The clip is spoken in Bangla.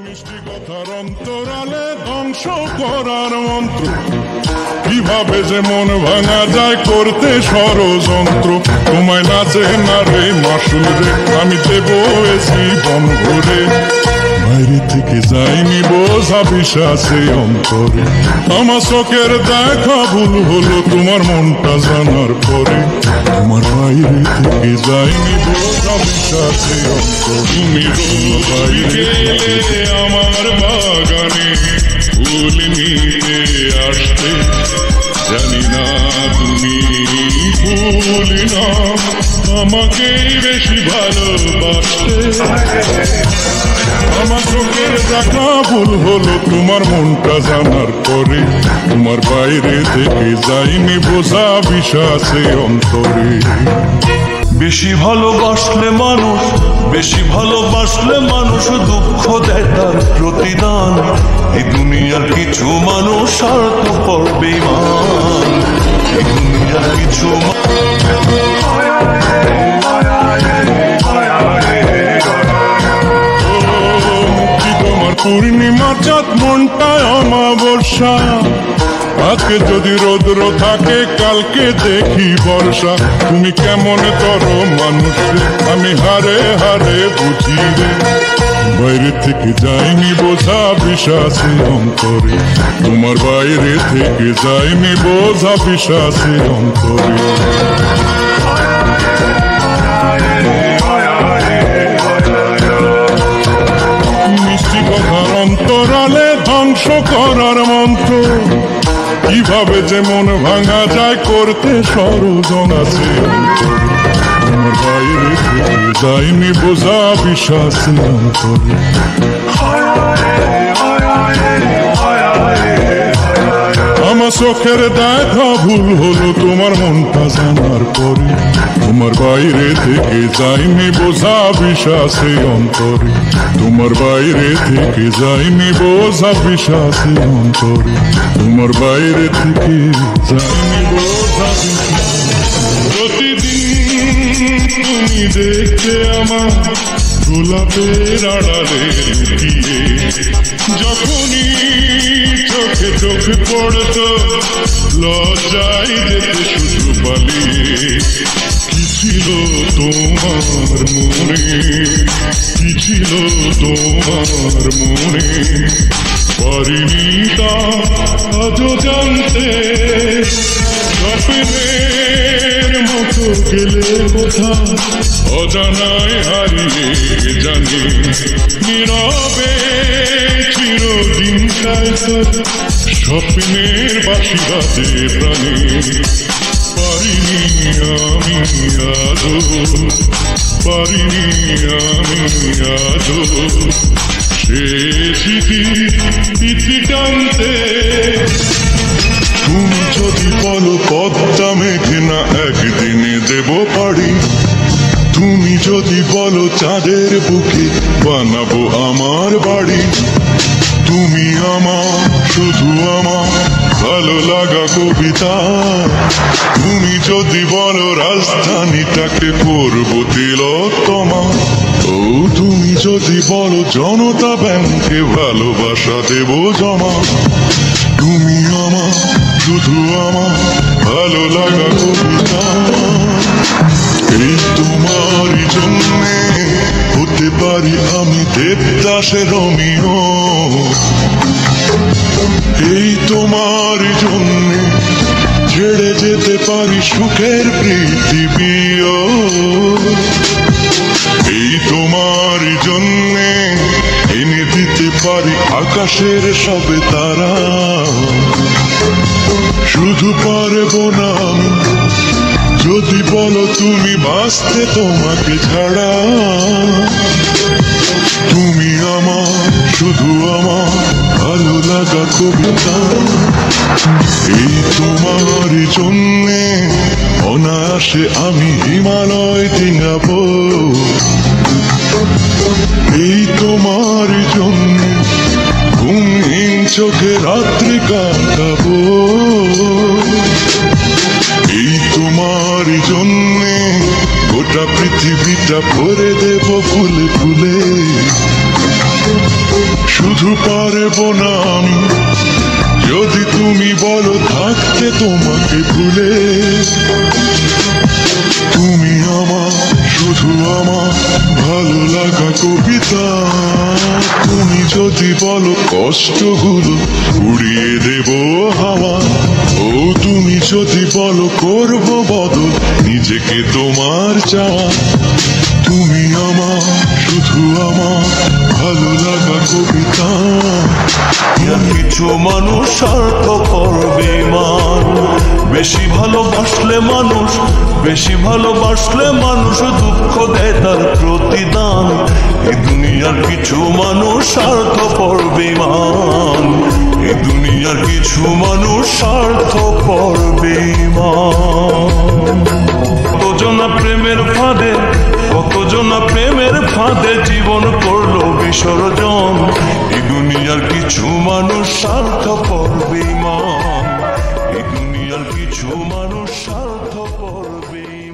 মিষ্টি কথার অন্তরালে ধ্বংস করার মন্ত্র, কিভাবে যে মন ভাঙা যায় করতে ষড়যন্ত্র। তোমায় নাচে না রে মাসুল রে, আমি দেবো এসি বন ভরে, বাইরে থেকে যাইনি বোঝা বিশ্বাসে অন্তরে। আমার চোখের দেখা ভুল হলো তোমার মনটা জানার পরে, তোমার বাইরে থেকে যাইনি বোঝা বিশ্বাসে অন্তরে। তুমি বাইরে আমার বাগানে ফুল নিতে আসতে, জানি না তুমি ফুল না আমাকে বেশি ভালোবাসতে। আমার চোখের দেখা ভুল হলো তোমার মনটা জানার পরে, তোমার বাইরে থেকে যাইনি বোঝা বিশ্বাসে অন্তরে। বেশি ভালোবাসলে মানুষ, বেশি ভালোবাসলে মানুষ দুঃখ দেয় তার প্রতিদান। এই দুনিয়ার কিছু মানুষ স্বার্থপর বেঈমান, এই দুনিয়ার কিছু পূর্ণিমা চাঁদ মনটায় অমাবস্যা, আজকে যদি রৌদ্র থাকে কালকে দেখি বর্ষা। তুমি কেমন তর মানুষ আমি হারে হারে বুঝি রে, বাইরে থেকে যাইনি বোঝা বিশ্বাসে অন্তরে, তোমার বাইরে থেকে যাইনি বোঝা বিশ্বাসে অন্তরে। অন্তরালে ধ্বংস করার মন্ত্র, কিভাবে যে মন ভাঙা যায় করতে ষড়যন্ত্র আছে। তোমার বাইরে থেকে যাইনি বোঝা বিশ্বাস অন্তরে। আমার চোখের দেখা ভুল হলো তোমার মনটা জানার পরে, তোমার বাইরে থেকে যাইনি বোঝা বিশ্বাসে অন্তরে, তোমার বাইরে থেকে যাইনি বোঝা বিশ্বাসে অন্তরে, তোমার বাইরে থেকে যাইনি বোঝা বিশ্বাসে। প্রতিদিন তুমি দেখতে আমার গোলাপের আড়ালে লুকিয়ে, যখনই চোখে চোখে পড়তো লজ্জায় যেতে শুধু পালিয়ে। কি ছিল তোমার মনে, কি ছিল তোমার মনে, পারিনি তা আজও জানতে। স্বপ্নের মতো গেলে কোথা অজানায় হারিয়ে জানি, নীরবে চিরদিন স্বপ্নের বাসি বাজে প্রাণে। পারিনি আমি আজো, পারিনি আমি আজো সে স্মৃতি টানতে। তুমি যদি বলো পদ্মা মেঘনা একদিনে দেব পারি, তুমি যদি বলো চাঁদের বুকে বানাবো আমার বাড়ি, তুমি আমার শুধু আমার ভালো লাগা কবিতা। তুমি যদি বলো রাজধানীটাকে করবো তিলোত্তমা, ও তুমি যদি বলো জনতা ব্যাংকে ভালোবাসা দেব জমা, তুমি আমার শুধু আমার ভালো লাগা কবিতা। এই তোমারই জন্যে হতে পারি আমি দেবদাসের রোমিও, এই তোমারই জন্যে ছেড়ে যেতে পারি সুখের পৃথিবীও, এই তোমারই জন্যে এনে দিতে পারি আকাশের সবে তারা। শুধু পারবো না আমি যদি বলো তুমি বাঁচতে তোমাকে ছাড়া, তুমি আমার শুধু আমার ভালো লাগা কবিতা। এই তোমারই জন্যে অনায়াসে আমি হিমালয় ডিঙাবো, এই তোমারই জন্যে ঘুমহীন চোখে রাত্রি কাটাবো, এই তোমারই জন্যে গোটা পৃথিবীটা ভরে দেব ফুলে ফুলে। শুধু পারবো না আমি যদি তুমি বলো থাকতে তোমাকে ভুলে। তুমি আমার শুধু আমার ভালো লাগা কবিতা, তুমি যদি বলো কষ্টগুলো উড়িয়ে দেব হাওয়া। ও তুমি যদি বলো করবো বদল নিজেকে তোমার চাওয়া। তুমি আমার শুধু আমার ভালো লাগা কবিতা। কিছু মানুষ স্বার্থপর বেঈমান, বেশি ভালোবাসলে মানুষ, বেশি ভালোবাসলে মানুষ দুঃখ দেয় তার প্রতিদান। এই দুনিয়ার কিছু মানুষ স্বার্থপর বেঈমান, এই দুনিয়ার কিছু মানুষ স্বার্থপর বেঈমান। কতজনা প্রেমের ফাঁদে, কতজনা প্রেমের ফাঁদে জীবন করলো বিসর্জন। এই দুনিয়ার কিছু মানুষ স্বার্থপর বেঈমান, এই দুনিয়ার কিছু মানুষ স্বার্থপর বেঈমান।